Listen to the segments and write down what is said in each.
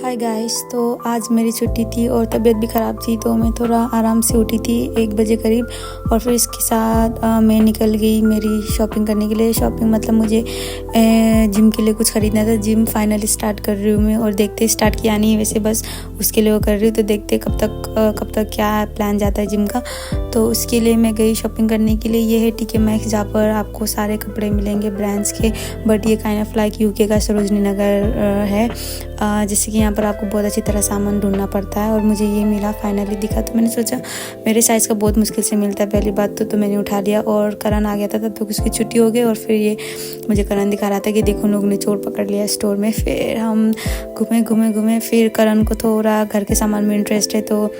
Hi guys. तो आज मेरी छुट्टी थी और तबीयत भी ख़राब थी, तो मैं थोड़ा आराम से उठी थी 1 बजे करीब। और फिर इसके साथ मैं निकल गई मेरी शॉपिंग करने के लिए। शॉपिंग मतलब मुझे जिम के लिए कुछ ख़रीदना था। जिम फाइनली स्टार्ट कर रही हूँ मैं, और देखते स्टार्ट किया नहीं वैसे, बस उसके लिए वो कर रही हूँ। तो देखते कब तक क्या प्लान जाता है जिम का। तो उसके लिए मैं गई शॉपिंग करने के लिए। ये है टीके मैक्स, जहाँ पर आपको सारे कपड़े मिलेंगे ब्रांड्स के, बट ये काइंड ऑफ लाइक यूके का सरोजनी नगर है। जैसे कि यहाँ पर आपको बहुत अच्छी तरह सामान ढूंढना पड़ता है, और मुझे ये मिला, फाइनली दिखा। तो मैंने सोचा मेरे साइज़ का बहुत मुश्किल से मिलता है पहली बात तो मैंने उठा लिया। और करण आ गया था तब तक उसकी छुट्टी हो गई, और फिर ये मुझे करण दिखा रहा था कि देखो लोग ने चोर पकड़ लिया स्टोर में। फिर हम घूमे। फिर करण को थोड़ा घर के सामान में इंटरेस्ट है, तो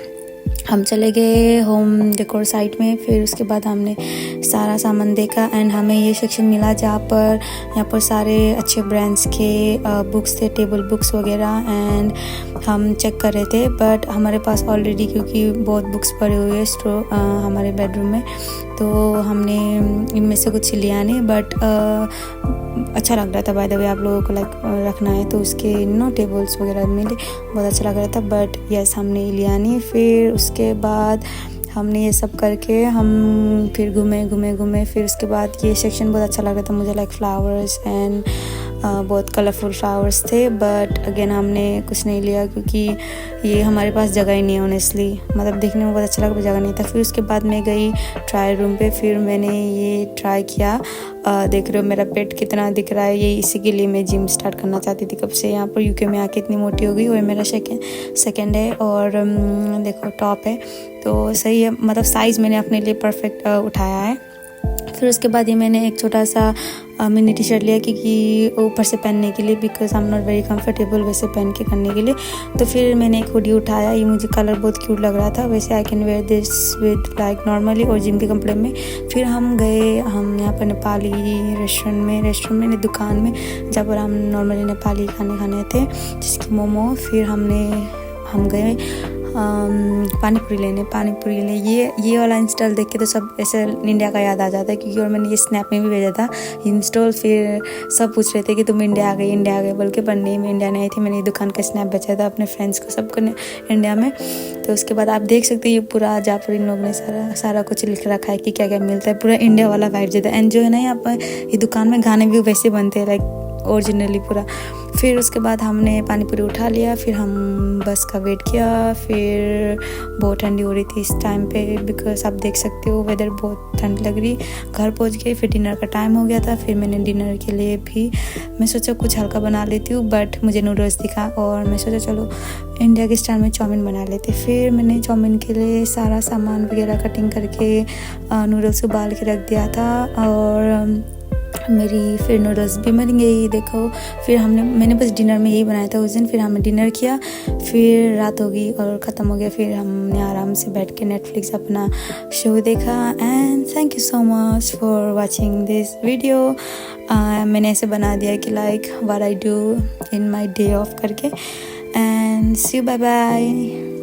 हम चले गए होम डेकोर साइट में। फिर उसके बाद हमने सारा सामान देखा, एंड हमें ये सेक्शन मिला जहाँ पर सारे अच्छे ब्रांड्स के बुक्स थे, टेबल बुक्स वगैरह। एंड हम चेक कर रहे थे, बट हमारे पास ऑलरेडी क्योंकि बहुत बुक्स पड़े हुए हैं हमारे बेडरूम में, तो हमने इनमें से कुछ लिया नहीं। बट अच्छा लग रहा था, बाय द वे आप लोगों को लाइक रखना है तो उसके टेबल्स वगैरह मिले, बहुत अच्छा लग रहा था। बट यस, हमने लिया नहीं। फिर उसके बाद हमने ये सब करके हम फिर घूमे। फिर उसके बाद ये सेक्शन बहुत अच्छा लग रहा था मुझे, लाइक फ्लावर्स एंड बहुत कलरफुल फ्लावर्स थे। बट अगेन हमने कुछ नहीं लिया क्योंकि ये हमारे पास जगह ही नहीं है ऑनेस्टली। मतलब देखने में बहुत अच्छा लगा, जगह नहीं था। फिर उसके बाद मैं गई ट्रायल रूम पे। फिर मैंने ये ट्राई किया। देख रहे हो मेरा पेट कितना दिख रहा है, ये इसी के लिए मैं जिम स्टार्ट करना चाहती थी कब से। यहाँ पर यूके में आके इतनी मोटी हो गई। और मेरा सेकेंड है, और देखो टॉप है, तो सही है। मतलब साइज़ मैंने अपने लिए परफेक्ट उठाया है। फिर उसके बाद ये मैंने एक छोटा सा मिनी टी शर्ट लिया क्योंकि ऊपर से पहनने के लिए, because I am not very comfortable वैसे पहन के करने के लिए। तो फिर मैंने एक हुडी उठाया, ये मुझे कलर बहुत क्यूट लग रहा था। वैसे I can wear this with like normally और जिम के कपड़े में। फिर हम गए यहाँ पर नेपाली रेस्टोरेंट में नहीं, दुकान में, जहाँ पर हम नॉर्मली नेपाली खाने थे, जिसकी मोमो। फिर हम गए पानीपुरी लेने। ये वाला इंस्टॉल देख के तो सब ऐसे इंडिया का याद आ जाता है, क्योंकि और मैंने ये स्नैप में भी भेजा था इंस्टॉल। फिर सब पूछ रहे थे कि तुम इंडिया आ गई बोल के, पर नहीं, मैं इंडिया नहीं आई थी। मैंने ये दुकान का स्नैप भेजा था अपने फ्रेंड्स को, सबको इंडिया में। तो उसके बाद आप देख सकते हैं ये पूरा, जहाँ पर इन लोगों ने सारा कुछ लिख रखा है कि क्या क्या मिलता है, पूरा इंडिया वाला वाइब देता है। एंड जो है ना, यहाँ पर ये दुकान में गाने भी वैसे बनते हैं लाइक ओरिजिनली पूरा। फिर उसके बाद हमने पानीपुरी उठा लिया। फिर हम बस का वेट किया। फिर बहुत ठंडी हो रही थी इस टाइम पे, बिकॉज आप देख सकते हो वेदर बहुत ठंड लग रही। घर पहुंच गए। फिर डिनर का टाइम हो गया था। फिर मैंने डिनर के लिए भी मैं सोचा कुछ हल्का बना लेती हूँ, बट मुझे नूडल्स दिखा, और मैं सोचा चलो इंडिया के स्टाइल में चाउमीन बना लेते। फिर मैंने चाउमीन के लिए सारा सामान वगैरह कटिंग करके नूडल्स उबाल के रख दिया था, और मेरी फिर नूडल्स भी बन गई, देखो। फिर मैंने बस डिनर में यही बनाया था उस दिन। फिर हमने डिनर किया, फिर रात हो गई और ख़त्म हो गया। फिर हमने आराम से बैठ के नेटफ्लिक्स अपना शो देखा। And thank you so much for watching this video. मैंने ऐसे बना दिया कि like what I do in my day off करके। And see you, bye bye.